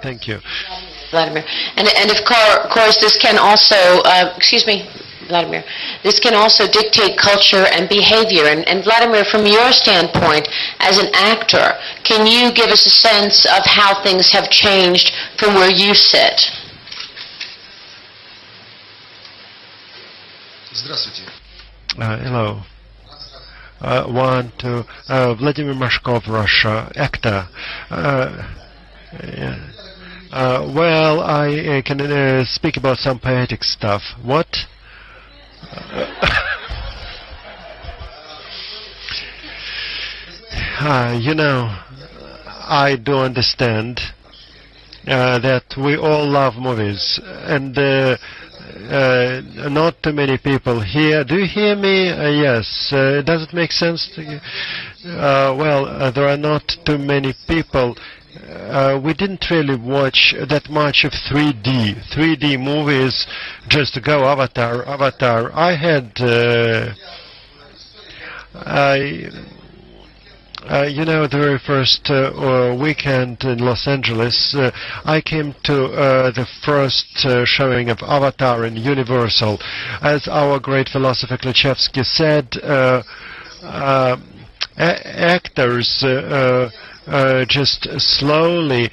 Thank you. Vladimir. And of course, this can also, excuse me, Vladimir, this can also dictate culture and behavior. And Vladimir, from your standpoint as an actor, can you give us a sense of how things have changed from where you sit? Hello. Vladimir Mashkov, Russia, actor. Well, I can speak about some poetic stuff. What? You know, I do understand that we all love movies, and not too many people here. Do you hear me? Yes. Does it make sense to you? Well, there are not too many people. We didn't really watch that much of 3D movies just to go Avatar. I had, you know, the very first weekend in Los Angeles, I came to the first showing of Avatar in Universal. As our great philosopher Klachevsky said, actors just slowly,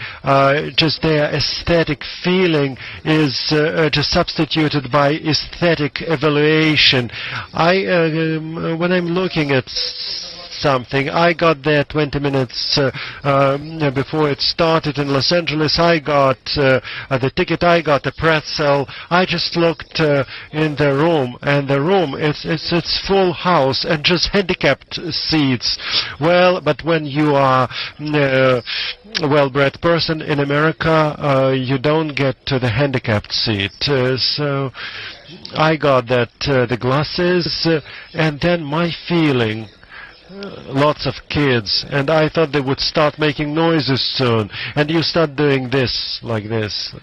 just their aesthetic feeling is just substituted by aesthetic evaluation. When I'm looking at something, I got there 20 minutes before it started in Los Angeles. I got the ticket, I got the pretzel. I just looked in the room, and the room, it's full house and just handicapped seats. Well, but when you are a well-bred person in America, you don't get to the handicapped seat. So I got that, the glasses, and then my feeling, lots of kids, and I thought they would start making noises soon, and you start doing this, like this.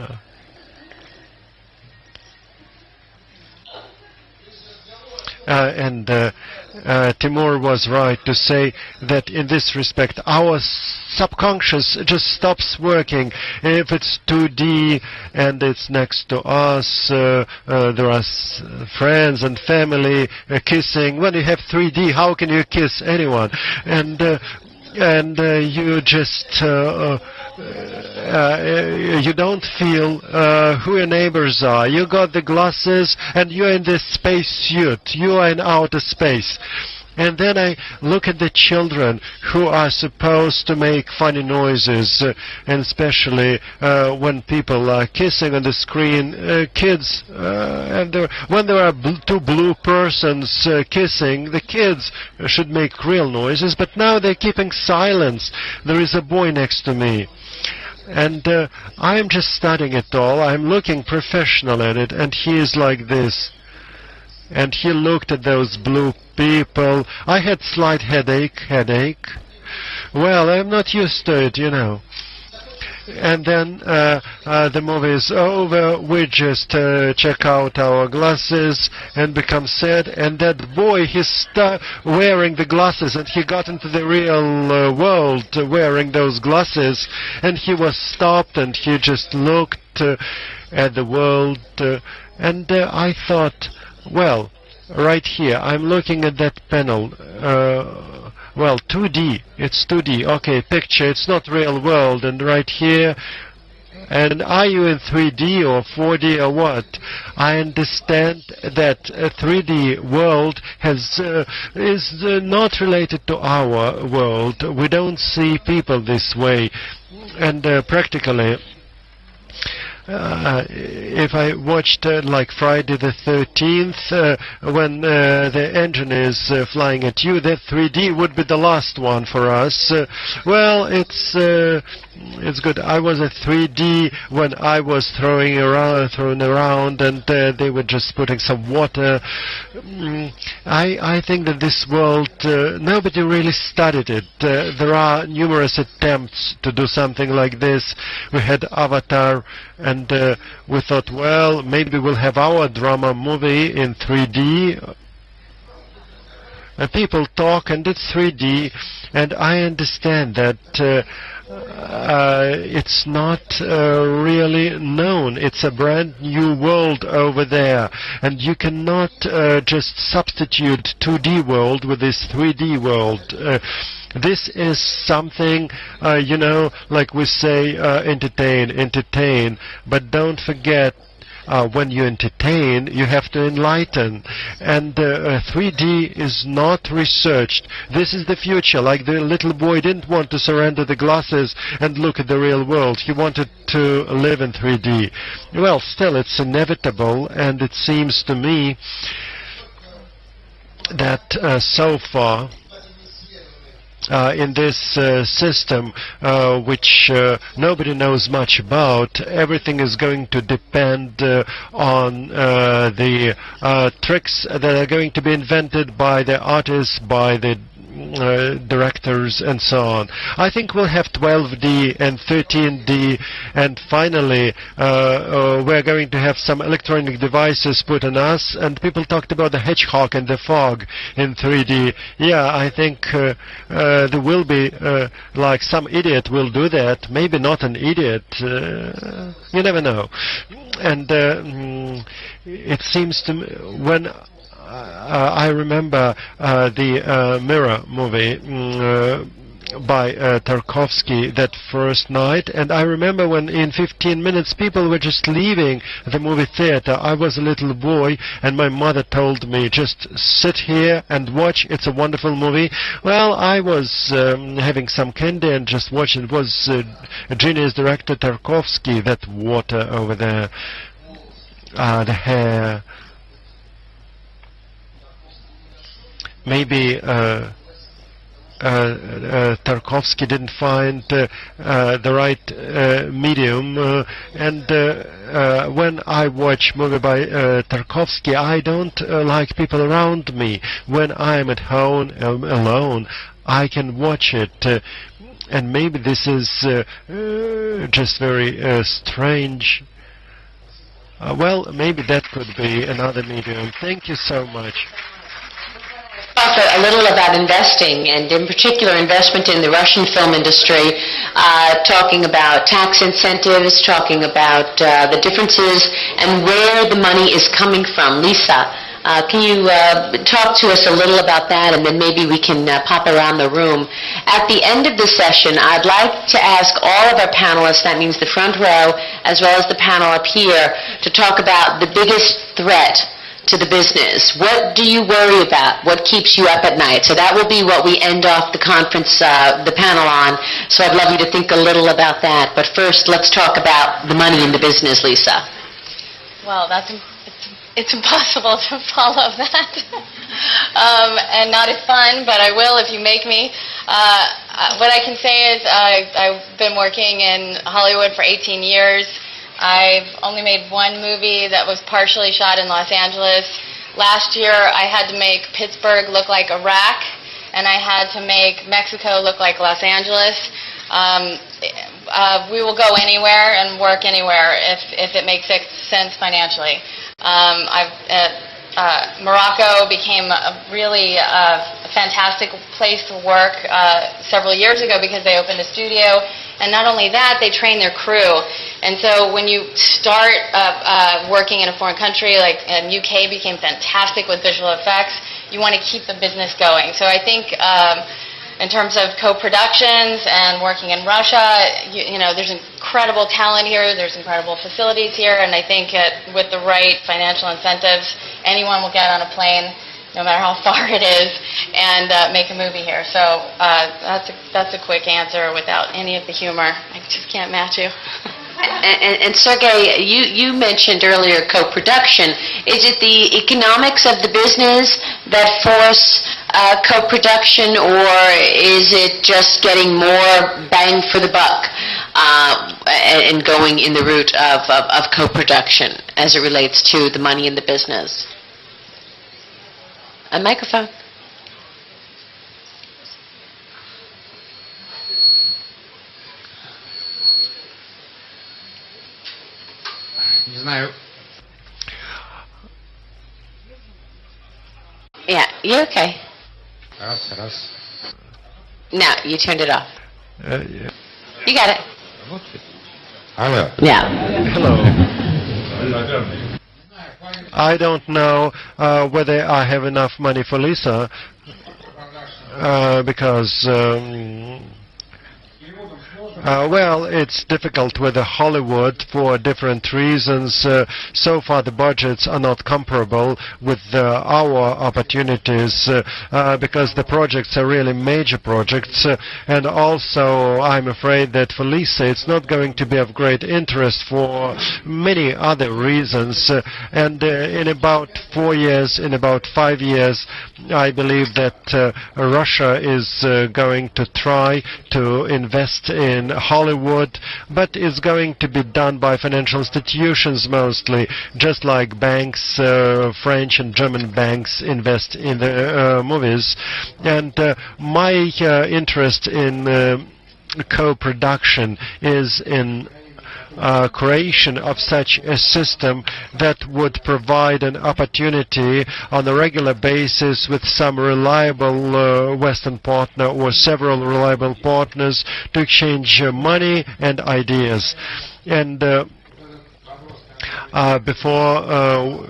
Timur was right to say that in this respect our subconscious just stops working. If it's 2D and it's next to us, there are friends and family kissing. When you have 3D, how can you kiss anyone? And you just you don't feel who your neighbors are. You got the glasses and you're in this spacesuit. You are in outer space. And then I look at the children who are supposed to make funny noises, and especially when people are kissing on the screen, kids, and when there are two blue persons kissing, the kids should make real noises, but now they're keeping silence. There is a boy next to me. And I'm just studying it all. I'm looking professional at it, and he is like this. And he looked at those blue people. I had slight headache. Well, I'm not used to it, you know. And then the movie is over. We just check out our glasses and become sad. And that boy, he's wearing the glasses, and he got into the real world wearing those glasses. And he was stopped, and he just looked at the world. And I thought, well, right here, I'm looking at that panel. Well, 2D, it's 2D. Okay, picture, it's not real world. And right here, and are you in 3D or 4D or what? I understand that a 3D world is not related to our world. We don't see people this way. And practically, if I watched like Friday the 13th, when the engine is flying at you, that 3D would be the last one for us. Well, it's good. I was at 3D when I was thrown around, and they were just putting some water. I think that this world, nobody really studied it. There are numerous attempts to do something like this. We had Avatar, and we thought, well, maybe we'll have our drama movie in 3D. People talk and it's 3D, and I understand that it's not really known. It's a brand new world over there, and you cannot just substitute 2D world with this 3D world. This is something, like we say, entertain, but don't forget, when you entertain, you have to enlighten. And 3D is not researched. This is the future. Like the little boy didn't want to surrender the glasses and look at the real world. He wanted to live in 3D. Well, still, it's inevitable, and it seems to me that so far, in this system, which nobody knows much about, everything is going to depend on the tricks that are going to be invented by the artists, by the directors, and so on. I think we'll have 12D and 13D, and finally we're going to have some electronic devices put on us, and people talked about the hedgehog and the fog in 3D. Yeah, I think there will be, like some idiot will do that, maybe not an idiot, you never know. And it seems to me, when I remember the Mirror movie by Tarkovsky that first night, and I remember when in 15 minutes people were just leaving the movie theater. I was a little boy, and my mother told me, just sit here and watch, it's a wonderful movie. Well, I was having some candy and just watching. It was a genius director, Tarkovsky, that water over there, the hair. Maybe Tarkovsky didn't find the right medium, and when I watch movie by Tarkovsky, I don't like people around me. When I'm at home alone, I can watch it, and maybe this is just very strange. Well, maybe that could be another medium. Thank you so much. Talk a little about investing, and in particular investment in the Russian film industry, talking about tax incentives, talking about the differences and where the money is coming from. Lisa, can you talk to us a little about that, and then maybe we can pop around the room. At the end of the session, I'd like to ask all of our panelists, that means the front row as well as the panel up here, to talk about the biggest threat to the business. What do you worry about? What keeps you up at night? So that will be what we end off the conference, the panel on. So I'd love you to think a little about that. But first, let's talk about the money in the business, Lisa. Well, it's impossible to follow that. And not as fun, but I will if you make me. What I can say is I've been working in Hollywood for 18 years. I've only made one movie that was partially shot in Los Angeles. Last year, I had to make Pittsburgh look like Iraq, and I had to make Mexico look like Los Angeles. We will go anywhere and work anywhere if it makes sense financially. Morocco became a really fantastic place to work several years ago because they opened a studio. And not only that, they train their crew. And so when you start working in a foreign country, like UK became fantastic with visual effects, you want to keep the business going. So I think in terms of co-productions and working in Russia, there's incredible talent here, there's incredible facilities here, and I think with the right financial incentives, anyone will get on a plane, no matter how far it is, and make a movie here. So that's a quick answer without any of the humor. I just can't match you. And Sergey, you mentioned earlier co-production. Is it the economics of the business that force co-production, or is it just getting more bang for the buck and going in the route of co-production as it relates to the money in the business? A microphone. Не знаю. Yeah, you're okay. Раз. Now, you turned it off. Yeah. You got it. Hello. Yeah. Hello. I don't know whether I have enough money for Lisa because well, it's difficult with Hollywood for different reasons. So far, the budgets are not comparable with our opportunities because the projects are really major projects. And also, I'm afraid that for Lisa, it's not going to be of great interest for many other reasons. And in about 4 years, in about 5 years, I believe that Russia is going to try to invest in Hollywood, but it's going to be done by financial institutions mostly, just like banks, French and German banks invest in the movies. And my interest in co-production is in creation of such a system that would provide an opportunity on a regular basis with some reliable Western partner or several reliable partners to exchange money and ideas. And before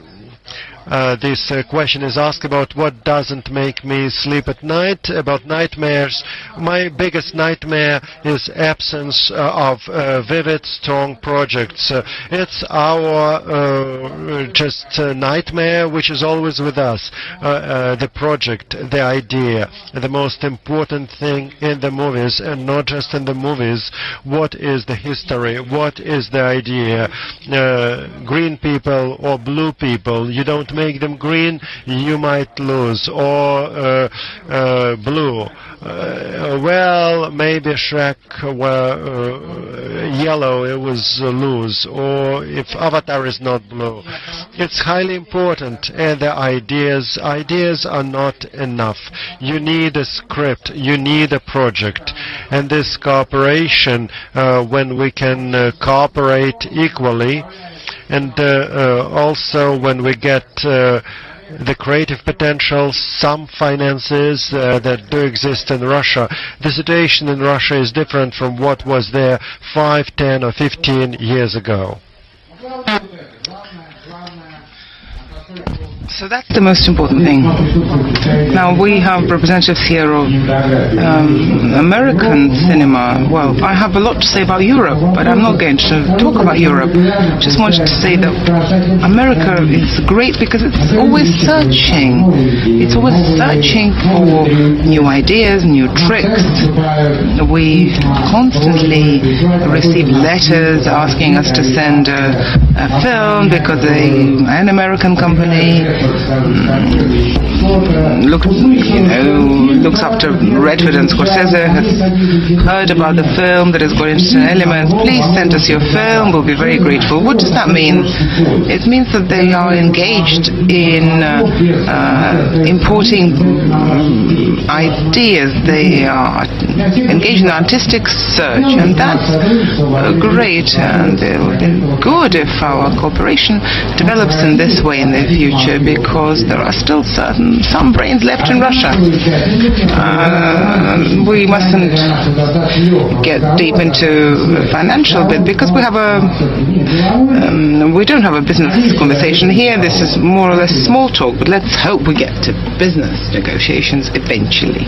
this question is asked about what doesn't make me sleep at night, about nightmares. My biggest nightmare is absence of vivid, strong projects. It's our just nightmare which is always with us. The project, the idea, the most important thing in the movies, and not just in the movies. What is the history? What is the idea? Green people or blue people, you don't make them green, you might lose, or blue. Well, maybe Shrek were yellow, it was lose, or if Avatar is not blue. It's highly important, and the ideas are not enough. You need a script, you need a project, and this cooperation, when we can cooperate equally, and also when we get the creative potential, some finances that do exist in Russia. The situation in Russia is different from what was there 5, 10 or 15 years ago. So that's the most important thing. Now, we have representatives here of American cinema. Well, I have a lot to say about Europe, but I'm not going to talk about Europe. Just wanted to say that America is great because it's always searching. It's always searching for new ideas, new tricks. We constantly receive letters asking us to send a film because an American company looks after Redford and Scorsese, has heard about the film that has got interesting elements. Please send us your film, we'll be very grateful. What does that mean? It means that they are engaged in importing ideas. They are engaged in artistic search, and that's great, and it would be good if our cooperation develops in this way in the future, because there are still some brains left in Russia. We mustn't get deep into financial bit, because we have we don't have a business conversation here. This is more or less small talk, but let's hope we get to business negotiations eventually.